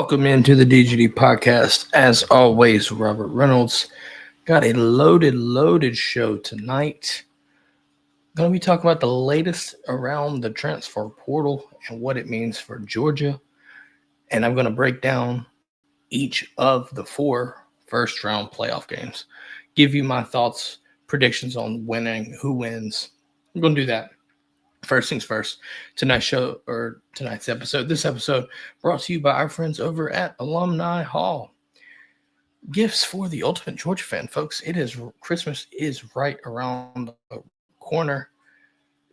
Welcome into the DGD Podcast. As always, Robert Reynolds. Got a loaded show tonight. Going to be talking about the latest around the transfer portal and what it means for Georgia. And I'm going to break down each of the 4 first-round playoff games. Give you my thoughts, predictions on winning, who wins. I'm going to do that. First things first, tonight's episode, this episode brought to you by our friends over at Alumni Hall. Gifts for the ultimate Georgia fan, folks. Christmas is right around the corner.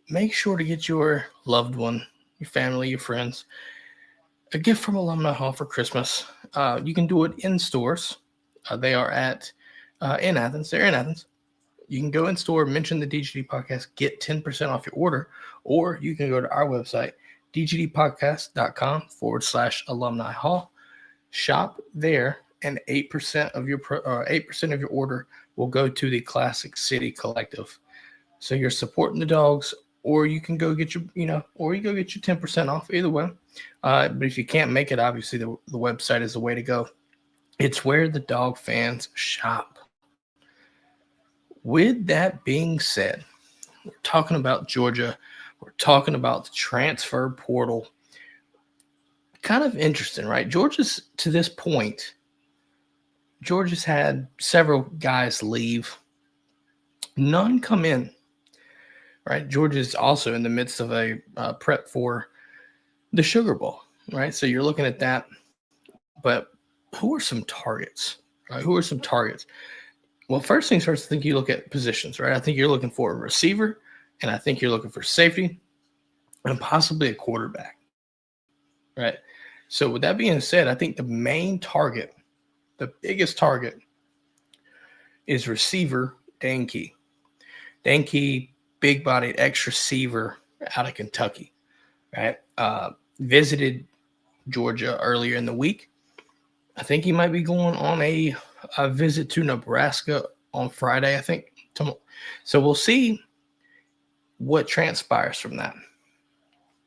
Make sure to get your loved one, your family, your friends, a gift from Alumni Hall for Christmas. You can do it in stores. They are in Athens. They're in Athens. You can go in store, mention the DGD Podcast, get 10% off your order, or you can go to our website, dgdpodcast.com/alumni hall. Shop there, and 8% of your order will go to the Classic City Collective. So you're supporting the dogs, or you can go get your 10% off. Either way, but if you can't make it, obviously the website is the way to go. It's where the dog fans shop. With that being said, we're talking about Georgia. We're talking about the transfer portal. Kind of interesting, right? Georgia's had several guys leave. None come in, right? Georgia's also in the midst of a prep for the Sugar Bowl, right? So you're looking at that. But who are some targets, right? Well, first things first, I think you look at positions, right? I think you're looking for a receiver, and I think you're looking for safety, and possibly a quarterback, right? So with that being said, I think the main target, the biggest target, is receiver Dane Key. Dane Key, big-bodied ex-receiver out of Kentucky, right? Visited Georgia earlier in the week. I think he might be going on a visit to Nebraska on Friday, I think. So we'll see what transpires from that.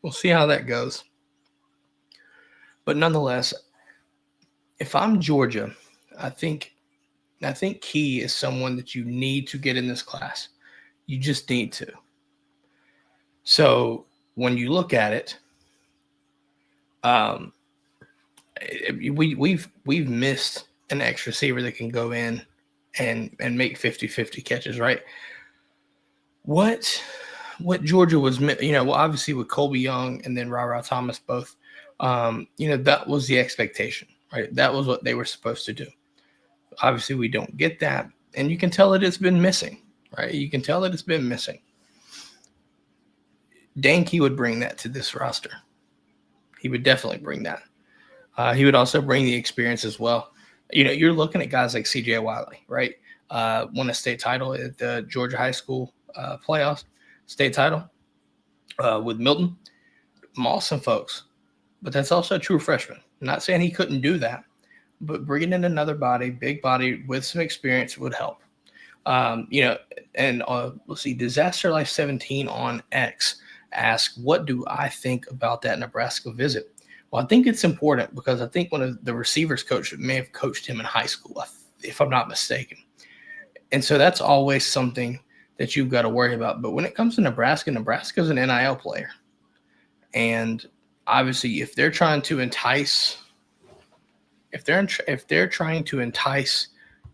We'll see how that goes. But nonetheless, if I'm Georgia, I think Key is someone that you need to get in this class. You just need to. So when you look at it, we've missed an ex receiver that can go in and make 50-50 catches, right? What Georgia was, obviously with Colby Young and then Ra Thomas both, that was the expectation, right? That was what they were supposed to do. Obviously, we don't get that, and you can tell that it's been missing, right? You can tell that it's been missing. Dane Key would bring that to this roster. He would definitely bring that. He would also bring the experience as well. You're looking at guys like C.J. Wiley, right? Won a state title at the Georgia High School playoffs, state title with Milton. Awesome folks. But that's also a true freshman. I'm not saying he couldn't do that, but bringing in another big body with some experience would help. Let's see, Disaster Life 17 on X asked, what do I think about that Nebraska visit? Well, I think it's important because I think one of the receivers coach may have coached him in high school, if I'm not mistaken. And so that's always something that you've got to worry about. But when it comes to Nebraska's an NIL player. And obviously, if they're trying to entice Dylan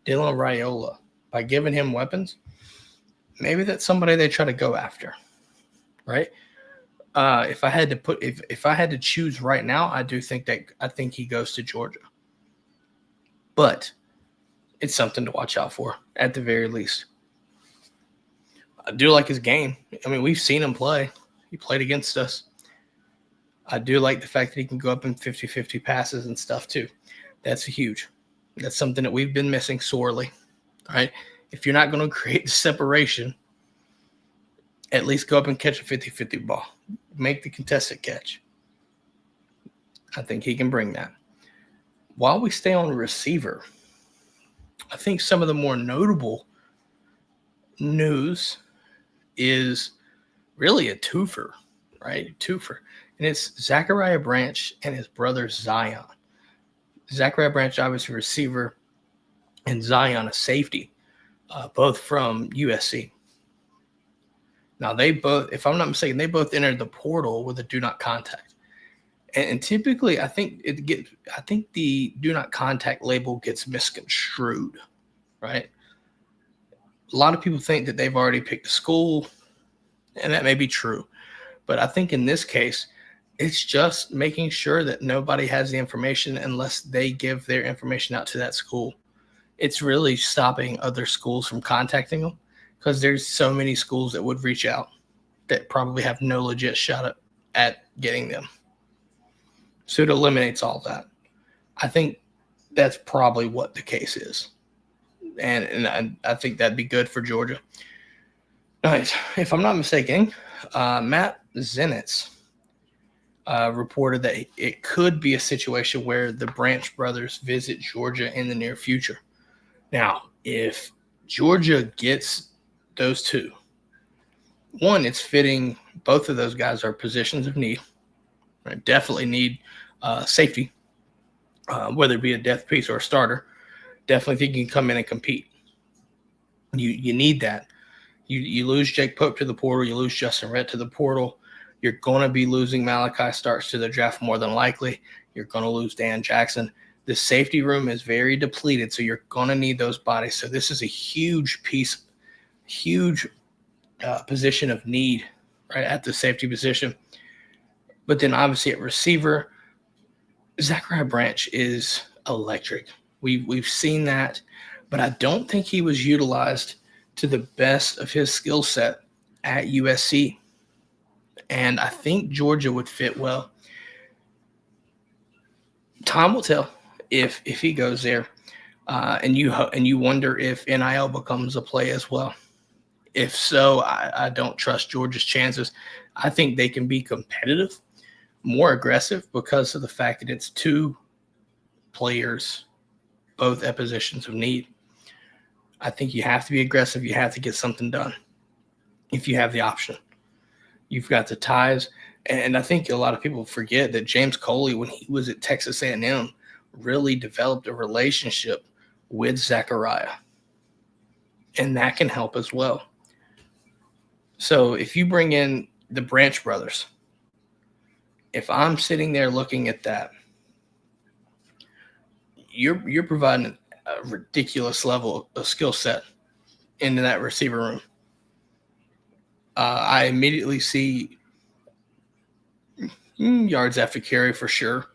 Raiola by giving him weapons, maybe that's somebody they try to go after, right? If I had to choose right now, I think he goes to Georgia. But it's something to watch out for at the very least. I do like his game. I mean, we've seen him play. He played against us. I do like the fact that he can go up in 50-50 passes and stuff too. That's huge. That's something that we've been missing sorely. All right. If you're not going to create the separation, at least go up and catch a 50-50 ball. Make the contested catch. I think he can bring that. While we stay on receiver, I think some of the more notable news is really a twofer, right? And it's Zachariah Branch and his brother Zion. Zachariah Branch, obviously receiver, and Zion, a safety, both from USC. Now, they both, if I'm not mistaken, they both entered the portal with a do not contact. And typically, I think the do not contact label gets misconstrued, right? A lot of people think that they've already picked a school, and that may be true. But I think in this case, it's just making sure that nobody has the information unless they give their information out to that school. It's really stopping other schools from contacting them because there's so many schools that would reach out that probably have no legit shot at getting them. So it eliminates all that. I think that's probably what the case is. And I think that'd be good for Georgia. Nice. If I'm not mistaken, Matt Zenitz reported that it could be a situation where the Branch brothers visit Georgia in the near future. Now, if Georgia gets those two, one, it's fitting. Both of those guys are positions of need. Right? Definitely need safety, whether it be a depth piece or a starter. Definitely think you can come in and compete. You need that. You lose Jake Pope to the portal. You lose Justin Rhett to the portal. You're going to be losing Malachi Starks to the draft more than likely. You're going to lose Dan Jackson. The safety room is very depleted, so you're going to need those bodies. So this is a huge piece, huge position of need, right, at the safety position. But then obviously at receiver, Zachariah Branch is electric. We've seen that, but I don't think he was utilized to the best of his skill set at USC. And I think Georgia would fit well. Time will tell if he goes there, and you wonder if NIL becomes a play as well. If so, I don't trust Georgia's chances. I think they can be competitive, more aggressive because of the fact that it's two players, both at positions of need. I think you have to be aggressive. You have to get something done if you have the option. You've got the ties. And I think a lot of people forget that James Coley, when he was at Texas A&M, really developed a relationship with Zachariah. And that can help as well. So if you bring in the Branch brothers, if I'm sitting there looking at that, you're providing a ridiculous level of skill set into that receiver room. I immediately see yards after carry for sure.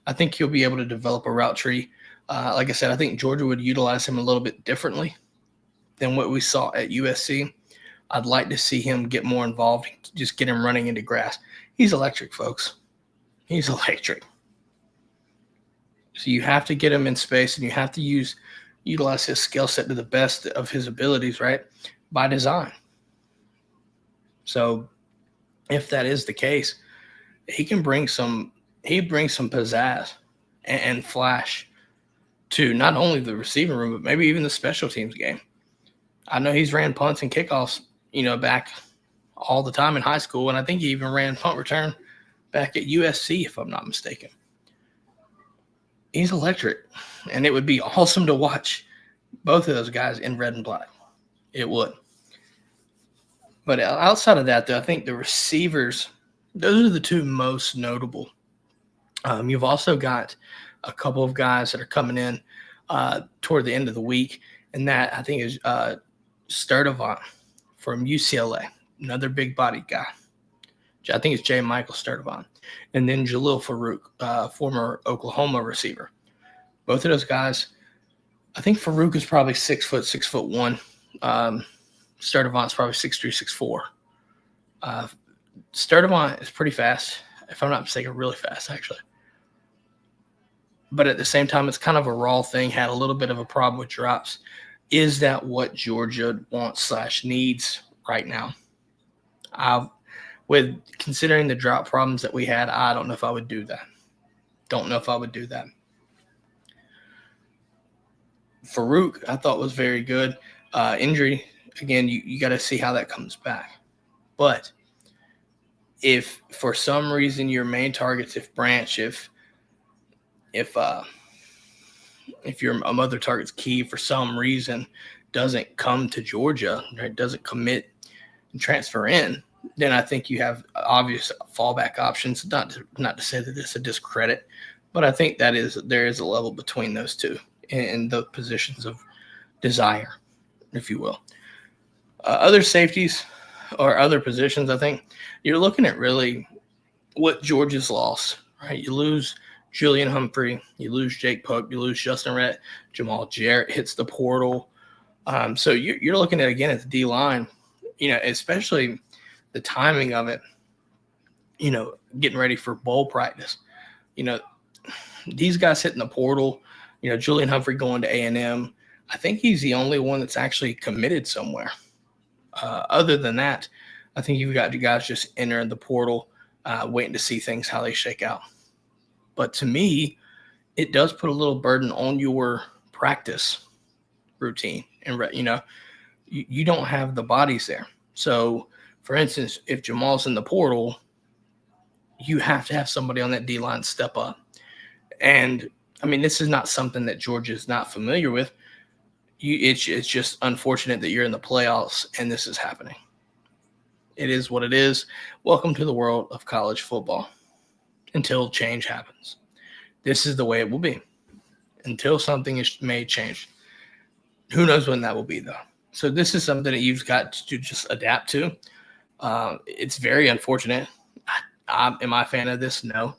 I think he'll be able to develop a route tree. Like I said, I think Georgia would utilize him a little bit differently than what we saw at USC. I'd like to see him get more involved, just get him running into grass. He's electric, folks. He's electric. So you have to get him in space, and you have to utilize his skill set to the best of his abilities, right, by design. So if that is the case, he brings some pizzazz and flash to not only the receiving room, but maybe even the special teams game. I know he's ran punts and kickoffs, back all the time in high school, and I think he even ran punt return back at USC, if I'm not mistaken. He's electric, and it would be awesome to watch both of those guys in red and black. It would. But outside of that, though, I think the receivers, those are the two most notable. You've also got a couple of guys that are coming in toward the end of the week, and that I think is Sturdivant from UCLA, another big-bodied guy. I think it's J. Michael Sturdivant. And then Jalil Farouk, former Oklahoma receiver. Both of those guys, I think Farouk is probably 6'1". Sturdivant's probably 6'3", 6'4". Sturdivant is pretty fast, if I'm not mistaken, really fast, actually. But at the same time, it's kind of a raw thing, had a little bit of a problem with drops. Is that what Georgia wants / needs right now? With considering the drop problems that we had, I don't know if I would do that. Farouk, I thought, was very good. Injury, again, you got to see how that comes back. But if for some reason your main targets, if Branch, if if your mother target's key for some reason doesn't come to Georgia, right, doesn't commit and transfer in, then I think you have obvious fallback options. Not to say that it's a discredit, but I think there is a level between those two in the positions of desire, if you will. Other safeties or other positions, I think you're looking at really what Georgia's lost, right? You lose Julian Humphrey, you lose Jake Pope, you lose Justin Rhett, Jamal Jarrett hits the portal. So you're looking at, again, at the D-line, especially the timing of it, getting ready for bowl practice. These guys hitting the portal, Julian Humphrey going to A&M. I think he's the only one that's actually committed somewhere. Other than that, I think you've got you guys just entering the portal, waiting to see things, how they shake out. But to me, it does put a little burden on your practice routine. And, you don't have the bodies there. So, for instance, if Jamal's in the portal, you have to have somebody on that D-line step up. And, this is not something that Georgia is not familiar with. It's just unfortunate that you're in the playoffs and this is happening. It is what it is. Welcome to the world of college football. Until change happens. This is the way it will be. Until something is made change. Who knows when that will be, though. So this is something that you've got to just adapt to. It's very unfortunate. Am I a fan of this? No.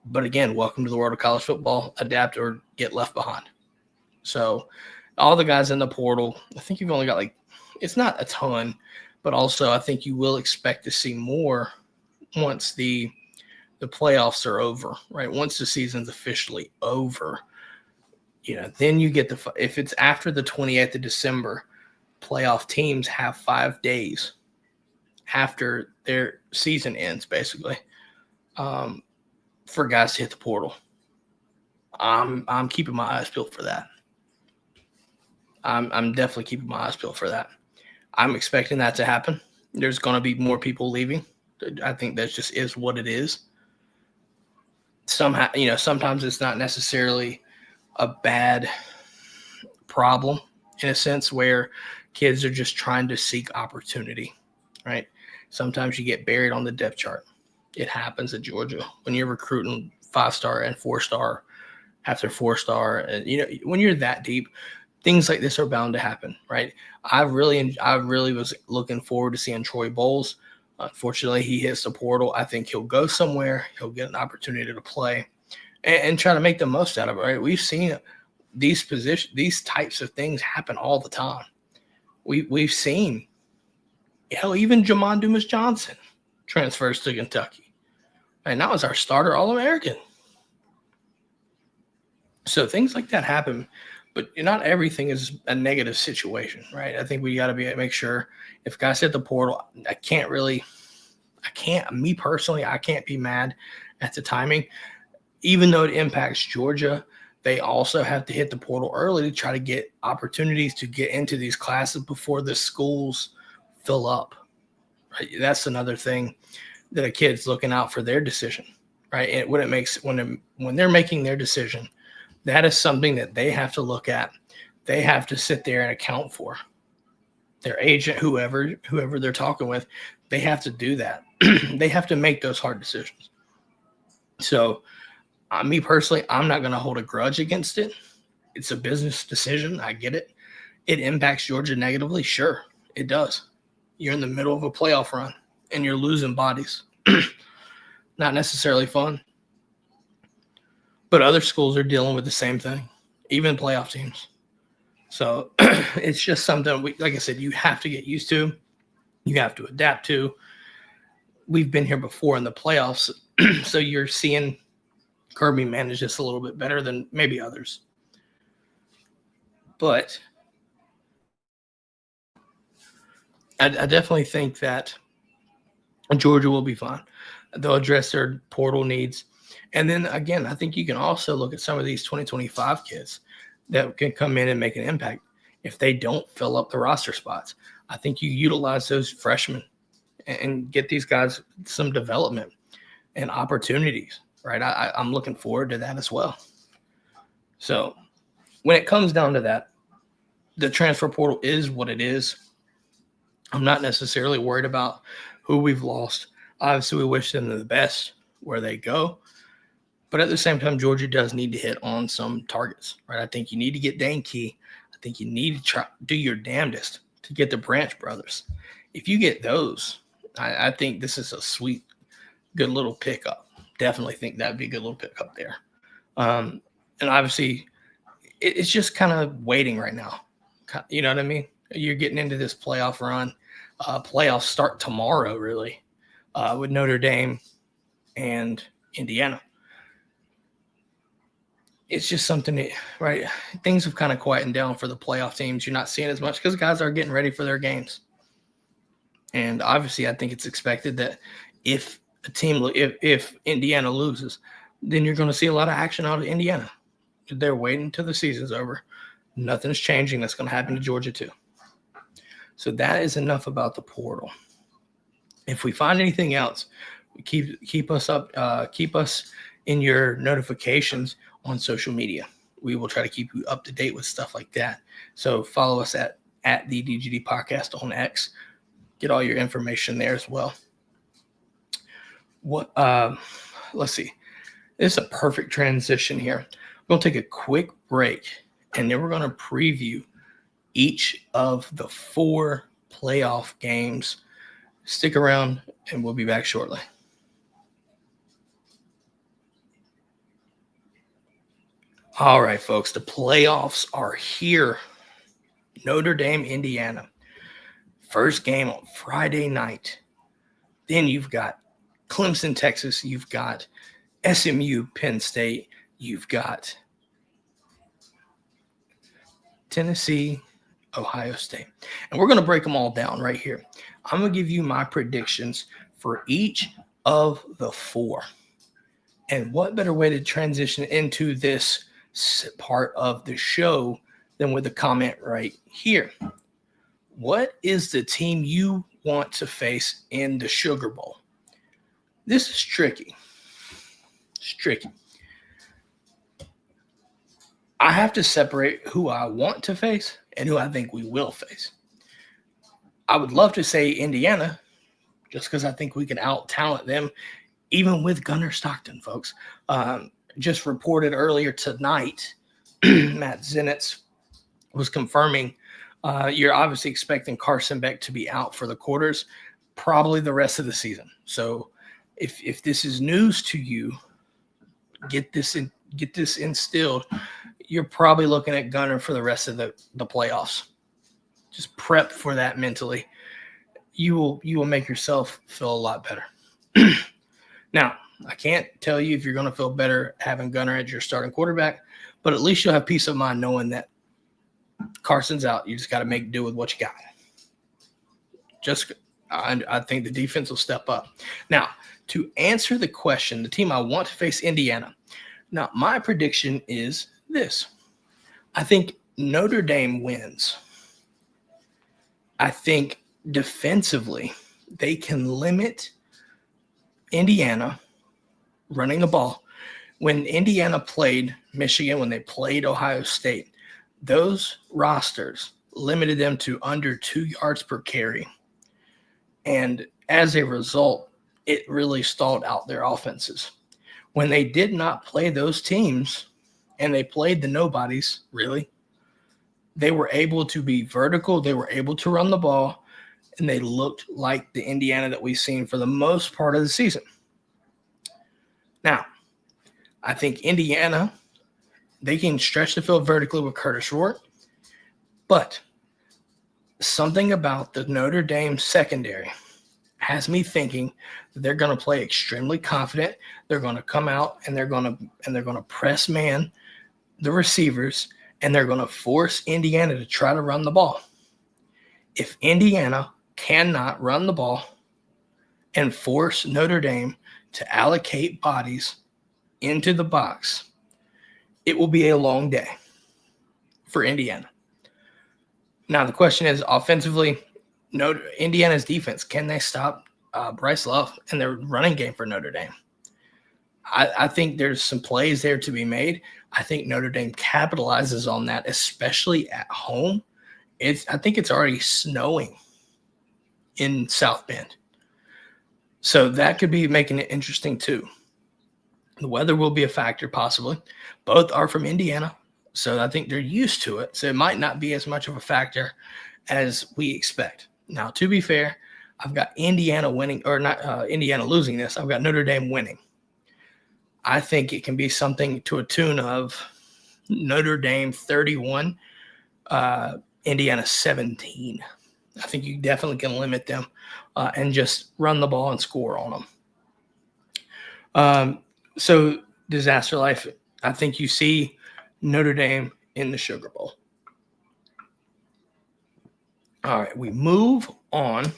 But again, welcome to the world of college football. Adapt or get left behind. So all the guys in the portal, I think you've only got it's not a ton, but also I think you will expect to see more once the playoffs are over, right? Once the season's officially over, then you get if it's after the 28th of December, playoff teams have 5 days after their season ends, basically, for guys to hit the portal. I'm keeping my eyes peeled for that. I'm definitely keeping my eyes peeled for that. I'm expecting that to happen. There's going to be more people leaving. I think that just is what it is. Sometimes it's not necessarily a bad problem in a sense where kids are just trying to seek opportunity, right? Sometimes you get buried on the depth chart. It happens at Georgia when you're recruiting 5-star and 4-star after 4-star. And, when you're that deep, things like this are bound to happen, right? I really was looking forward to seeing Troy Bowles. Unfortunately, he hits the portal. I think he'll go somewhere. He'll get an opportunity to play and try to make the most out of it, right? We've seen these types of things happen all the time. We've seen, even Jamon Dumas-Johnson transfers to Kentucky. And that was our starter All-American. So things like that happen, but not everything is a negative situation, right? I think we got to make sure if guys hit the portal, I can't be mad at the timing. Even though it impacts Georgia, they also have to hit the portal early to try to get opportunities to get into these classes before the schools fill up. Right? That's another thing that a kid's looking out for their decision, right? And when they're making their decision, that is something that they have to look at. They have to sit there and account for. Their agent, whoever they're talking with, they have to do that. They have to make those hard decisions. So, me personally, I'm not going to hold a grudge against it. It's a business decision. I get it. It impacts Georgia negatively. Sure, it does. You're in the middle of a playoff run, and you're losing bodies. Not necessarily fun. But other schools are dealing with the same thing, even playoff teams. So it's just something, like I said, you have to get used to. You have to adapt to. We've been here before in the playoffs, so you're seeing Kirby manage this a little bit better than maybe others. But I definitely think that Georgia will be fine. They'll address their portal needs. And then, again, I think you can also look at some of these 2025 kids that can come in and make an impact. If they don't fill up the roster spots, I think you utilize those freshmen and get these guys some development and opportunities, right? I'm looking forward to that as well. So when it comes down to that, the transfer portal is what it is. I'm not necessarily worried about who we've lost. Obviously, we wish them the best where they go. But at the same time, Georgia does need to hit on some targets, right? I think you need to get Dane Key. I think you need to try do your damnedest to get the Branch brothers. If you get those, I think this is a sweet, good little pickup. Definitely think that'd be a good little pickup there. And obviously, it's just kind of waiting right now. You know what I mean? You're getting into this playoff run. Playoffs start tomorrow, really, with Notre Dame and Indiana. It's just something that, right? Things have kind of quietened down for the playoff teams. You're not seeing as much because guys are getting ready for their games. And obviously, I think it's expected that if Indiana loses, then you're going to see a lot of action out of Indiana. They're waiting until the season's over. Nothing's changing. That's going to happen to Georgia too. So that is enough about the portal. If we find anything else, keep us up. Keep us in your notifications on social media. We will try to keep you up to date with stuff like that. So follow us at the DGD Podcast on X. Get all your information there as well. Let's see. This is a perfect transition here. We're going to take a quick break, and then we're going to preview each of the 4 playoff games. Stick around, and we'll be back shortly. All right, folks, the playoffs are here. Notre Dame, Indiana. First game on Friday night. Then you've got Clemson, Texas. You've got SMU, Penn State. You've got Tennessee, Ohio State. And we're going to break them all down right here. I'm going to give you my predictions for each of the 4. And what better way to transition into this part of the show than with a comment right here. What is the team you want to face in the Sugar Bowl? This is tricky. It's tricky. I have to separate who I want to face and who I think we will face. I would love to say Indiana, just because I think we can out-talent them, even with Gunnar Stockton, folks. Just reported earlier tonight, Matt Zenitz was confirming you're obviously expecting Carson Beck to be out for the quarters, probably the rest of the season. So if this is news to you, get this instilled. You're probably looking at Gunnar for the rest of the playoffs. Just prep for that mentally. You will make yourself feel a lot better. Now, I can't tell you if you're going to feel better having Gunnar as your starting quarterback, but at least you'll have peace of mind knowing that Carson's out. You just got to make do with what you got. I think the defense will step up. Now, to answer the question, the team I want to face, Indiana. Now, my prediction is this. I think Notre Dame wins. I think defensively, they can limit Indiana running the ball. When Indiana played Michigan, when they played Ohio State, those rosters limited them to under 2 yards per carry. And as a result, it really stalled out their offenses. When they did not play those teams and they played the nobodies, really, they were able to be vertical. They were able to run the ball, and they looked like the Indiana that we've seen for the most part of the season. Now, I think Indiana, they can stretch the field vertically with Curtis Rourke, but something about the Notre Dame secondary has me thinking that they're going to play extremely confident. They're going to come out and they're going to press man the receivers, and they're going to force Indiana to try to run the ball. If Indiana cannot run the ball and force Notre Dame to allocate bodies into the box, it will be a long day for Indiana. Now, the question is, offensively, Indiana's defense, can they stop Bryce Love and their running game for Notre Dame? I think there's some plays there to be made. I think Notre Dame capitalizes on that, especially at home. I think it's already snowing in South Bend. So that could be making it interesting too. The weather will be a factor possibly. Both are from Indiana, so I think they're used to it. So it might not be as much of a factor as we expect. Now, to be fair, I've got Indiana winning, or not Indiana losing this. I've got Notre Dame winning. I think it can be something to a tune of Notre Dame 31, Indiana 17. I think you definitely can limit them and just run the ball and score on them. So, Disaster Life, I think you see Notre Dame in the Sugar Bowl. All right, we move on.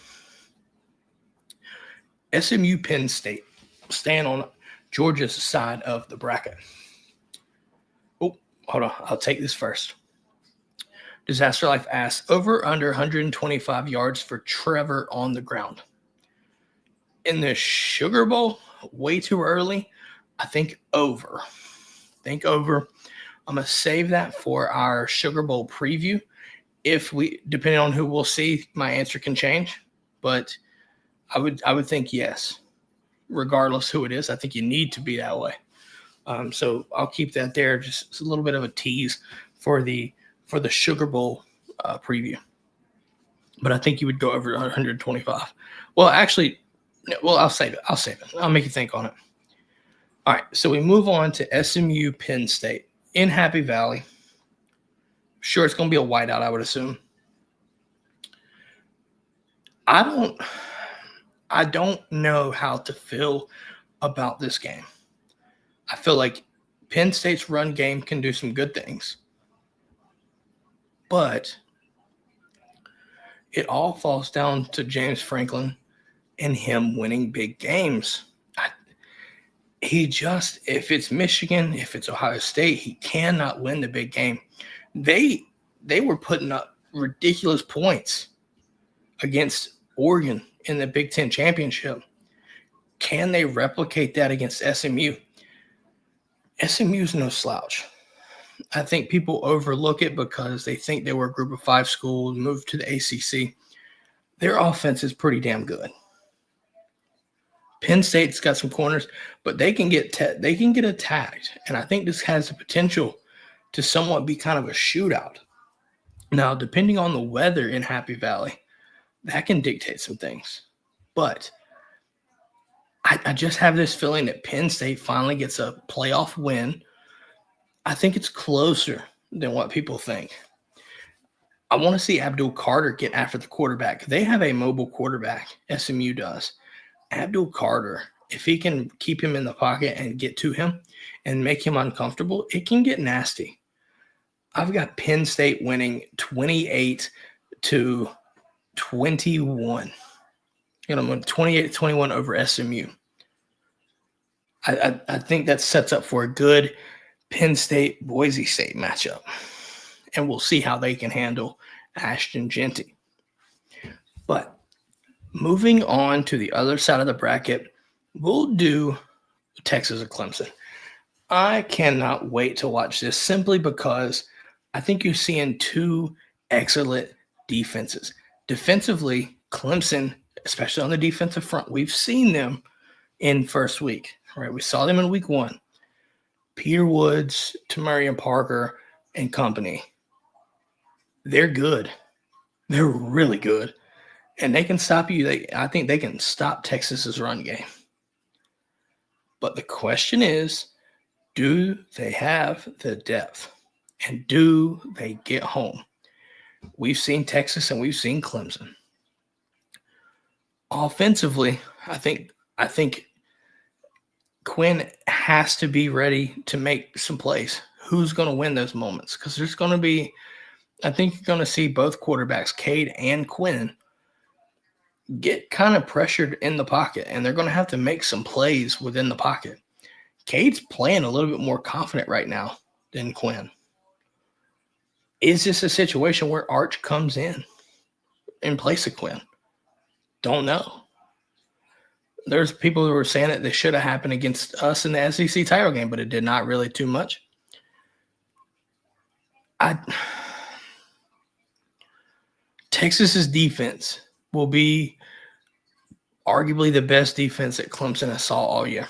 SMU Penn State, staying on Georgia's side of the bracket. Oh, hold on. I'll take this first. Disaster Life asks, over under 125 yards for Trevor on the ground. In the Sugar Bowl, way too early. I think over. I'm going to save that for our Sugar Bowl preview. Depending on who we'll see, my answer can change. But I would think yes. Regardless who it is, I think you need to be that way. So I'll keep that there. Just a little bit of a tease for the Sugar Bowl preview. But I think you would go over 125. Well, actually, I'll save it. I'll make you think on it. All right, so we move on to SMU Penn State in Happy Valley. Sure, it's going to be a whiteout, I would assume. I don't know how to feel about this game. I feel like Penn State's run game can do some good things. But it all falls down to James Franklin and him winning big games. If it's Michigan, if it's Ohio State, he cannot win the big game. They were putting up ridiculous points against Oregon in the Big Ten championship. Can they replicate that against SMU? SMU's no slouch. I think people overlook it because they think they were a group of 5 school, moved to the ACC. Their offense is pretty damn good. Penn State's got some corners, but they can get attacked, and I think this has the potential to somewhat be kind of a shootout. Now, depending on the weather in Happy Valley, that can dictate some things. But I just have this feeling that Penn State finally gets a playoff win. I think it's closer than what people think. I want to see Abdul Carter get after the quarterback. They have a mobile quarterback, SMU does. Abdul Carter, if he can keep him in the pocket and get to him and make him uncomfortable, it can get nasty. I've got Penn State winning 28-21. I'm going 28-21 over SMU. I think that sets up for a good Penn State-Boise State matchup. And we'll see how they can handle Ashton Jeanty. But moving on to the other side of the bracket, we'll do Texas or Clemson. I cannot wait to watch this simply because I think you're seeing 2 excellent defenses. Defensively, Clemson, especially on the defensive front, we've seen them in first week. Right? We saw them in week 1. Peter Woods, Tamarian Parker, and company. They're good. They're really good. And they can stop you. I think they can stop Texas's run game. But the question is, do they have the depth? And do they get home? We've seen Texas and we've seen Clemson. Offensively, I think Quinn has to be ready to make some plays. Who's going to win those moments? Because there's going to be, I think you're going to see both quarterbacks, Cade and Quinn, get kind of pressured in the pocket, and they're going to have to make some plays within the pocket. Cade's playing a little bit more confident right now than Quinn. Is this a situation where Arch comes in place of Quinn? Don't know. There's people who were saying that they should have happened against us in the SEC title game, but it did not really too much. Texas's defense will be arguably the best defense that Clemson has saw all year.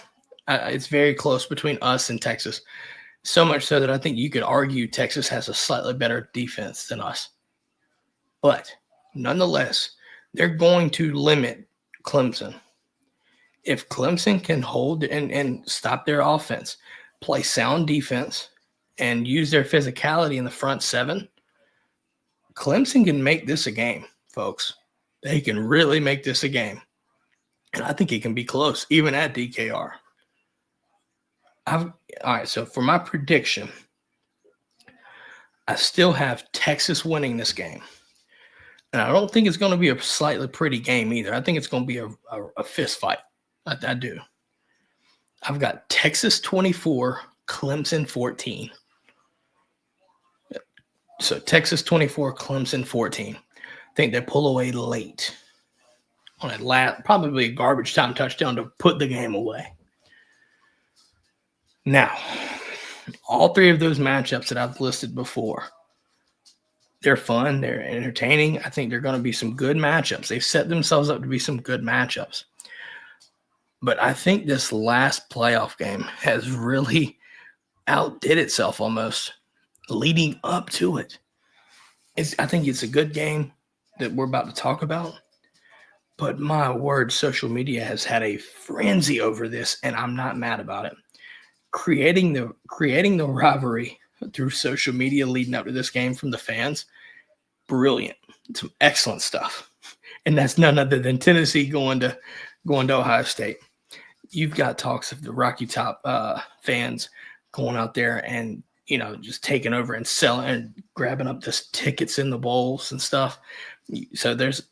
It's very close between us and Texas. So much so that I think you could argue Texas has a slightly better defense than us. But nonetheless, they're going to limit Clemson. If Clemson can hold and stop their offense, play sound defense, and use their physicality in the front seven, Clemson can make this a game, folks. They can really make this a game. And I think it can be close, even at DKR. All right, so for my prediction, I still have Texas winning this game. And I don't think it's going to be a slightly pretty game either. I think it's going to be a fist fight. I do. I've got Texas 24, Clemson 14. So Texas 24, Clemson 14. I think they pull away late on probably a garbage time touchdown to put the game away. Now, all three of those matchups that I've listed before, they're fun. They're entertaining. I think they're going to be some good matchups. They've set themselves up to be some good matchups. But I think this last playoff game has really outdid itself almost leading up to it. I think it's a good game that we're about to talk about. But my word, social media has had a frenzy over this, and I'm not mad about it. Creating the rivalry through social media leading up to this game from the fans, brilliant. Some excellent stuff. And that's none other than Tennessee going to Ohio State. You've got talks of the Rocky Top fans going out there and, just taking over and selling and grabbing up the tickets in the bowls and stuff. So there's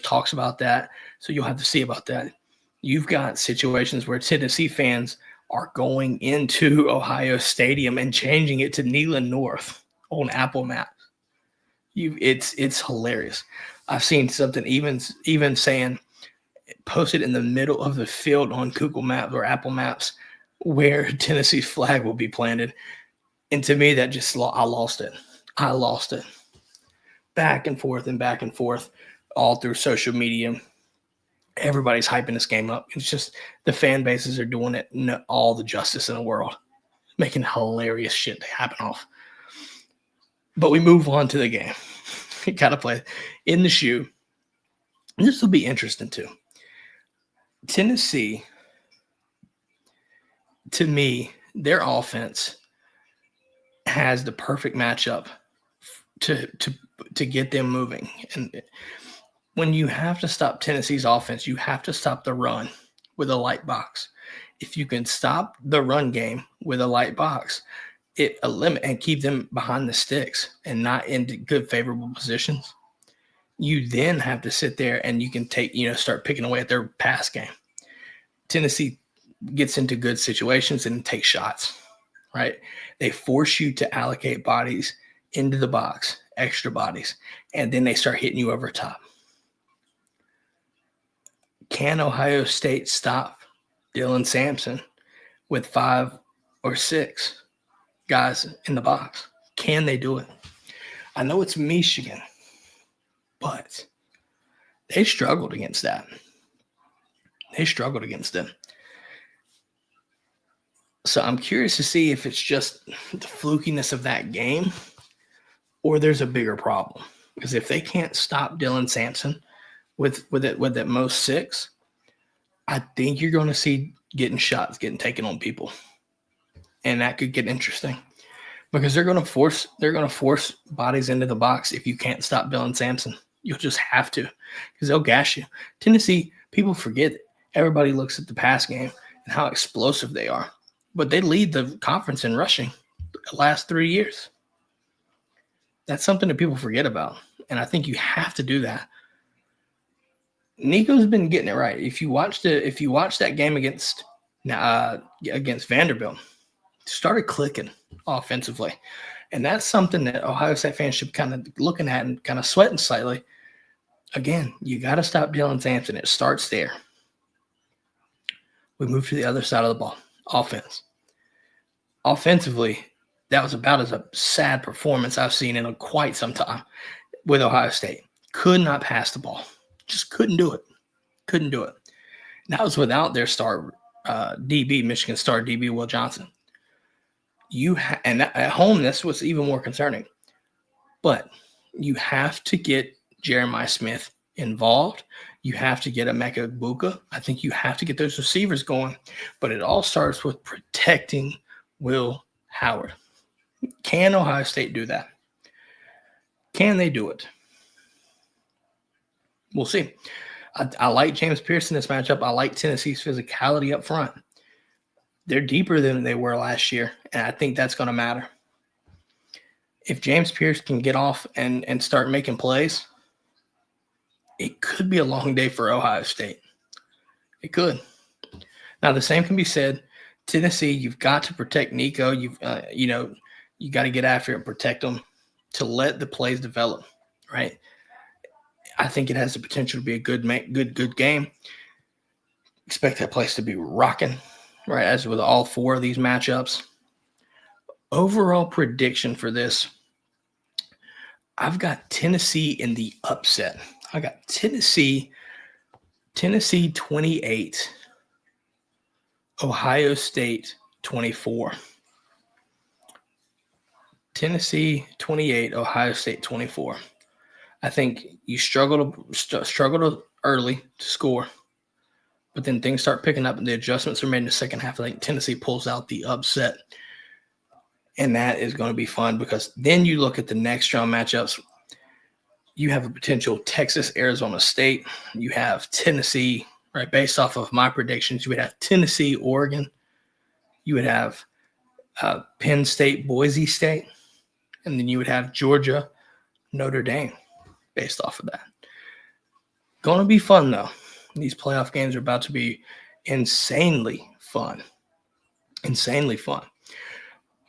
talks about that. So you'll have to see about that. You've got situations where Tennessee fans are going into Ohio Stadium and changing it to Neyland North on Apple Maps. It's hilarious. I've seen something even saying posted in the middle of the field on Google Maps or Apple Maps where Tennessee's flag will be planted. And to me, that just I lost it. Back and forth all through social media. Everybody's hyping this game up. It's just the fan bases are doing it all the justice in the world, making hilarious shit to happen off. But we move on to the game. We got to play in the shoe. This will be interesting too. Tennessee, to me, their offense has the perfect matchup to get them moving. And when you have to stop Tennessee's offense, you have to stop the run with a light box. If you can stop the run game with a light box, it eliminates and keep them behind the sticks and not in good favorable positions. You then have to sit there and you can start picking away at their pass game. Tennessee gets into good situations and takes shots, right? They force you to allocate bodies into the box, extra bodies, and then they start hitting you over top. Can Ohio State stop Dylan Sampson with 5 or 6 guys in the box? Can they do it? I know it's Michigan, but they struggled against that. They struggled against them. So I'm curious to see if it's just the flukiness of that game or there's a bigger problem. Because if they can't stop Dylan Sampson with at most 6, I think you're going to see getting taken on people. And that could get interesting. Because they're going to force bodies into the box if you can't stop Dylan Sampson. You'll just have to. Because they'll gash you. Tennessee, people forget it. Everybody looks at the pass game and how explosive they are. But they lead the conference in rushing the last 3 years. That's something that people forget about. And I think you have to do that. Nico's been getting it right. If you watch that game against Vanderbilt, started clicking offensively. And that's something that Ohio State fans should kind of looking at and kind of sweating slightly. Again, you got to stop Dylan Sampson. It starts there. We move to the other side of the ball, offense. Offensively, that was about as a sad performance I've seen in quite some time with Ohio State. Could not pass the ball. Just couldn't do it. Couldn't do it. And that was without their star DB, Michigan star DB, Will Johnson. And at home, that's what's even more concerning. But you have to get Jeremiah Smith involved. You have to get Emeka Egbuka. I think you have to get those receivers going. But it all starts with protecting Will Howard. Can Ohio State do that? Can they do it? We'll see. I like James Pierce in this matchup. I like Tennessee's physicality up front. They're deeper than they were last year, and I think that's going to matter. If James Pierce can get off and start making plays, it could be a long day for Ohio State. It could. Now, the same can be said. Tennessee, you've got to protect Nico. You got to get after it and protect him to let the plays develop, right? I think it has the potential to be a good game. Expect that place to be rocking, right, as with all four of these matchups. Overall prediction for this, I've got Tennessee in the upset. I got Tennessee 28, Ohio State 24. Tennessee 28, Ohio State 24. I think you struggle early to score, but then things start picking up and the adjustments are made in the second half. I think Tennessee pulls out the upset, and that is going to be fun because then you look at the next round matchups. You have a potential Texas, Arizona State. You have Tennessee, right? Based off of my predictions, you would have Tennessee, Oregon. You would have Penn State, Boise State, and then you would have Georgia, Notre Dame. Based off of that. Going to be fun, though. These playoff games are about to be insanely fun. Insanely fun.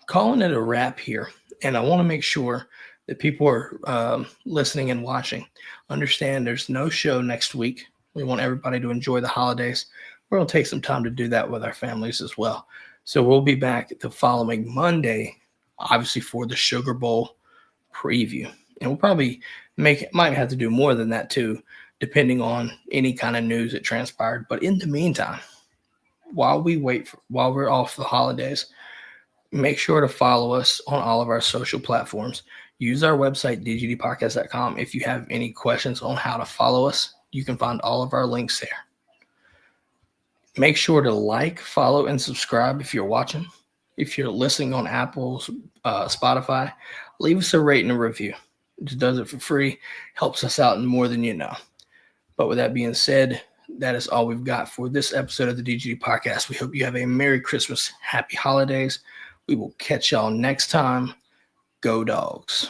Calling it a wrap here, and I want to make sure that people are listening and watching. Understand there's no show next week. We want everybody to enjoy the holidays. We're going to take some time to do that with our families as well. So we'll be back the following Monday, obviously for the Sugar Bowl preview. And we'll probably might have to do more than that too, depending on any kind of news that transpired. But in the meantime, while we're off the holidays, make sure to follow us on all of our social platforms. Use our website, dgdpodcast.com. If you have any questions on how to follow us, you can find all of our links there. Make sure to like, follow, and subscribe if you're watching. If you're listening on Apple, Spotify, leave us a rating and review. It just does it for free, helps us out more than you know. But with that being said, that is all we've got for this episode of the DGD Podcast. We hope you have a Merry Christmas, Happy Holidays. We will catch y'all next time. Go Dogs.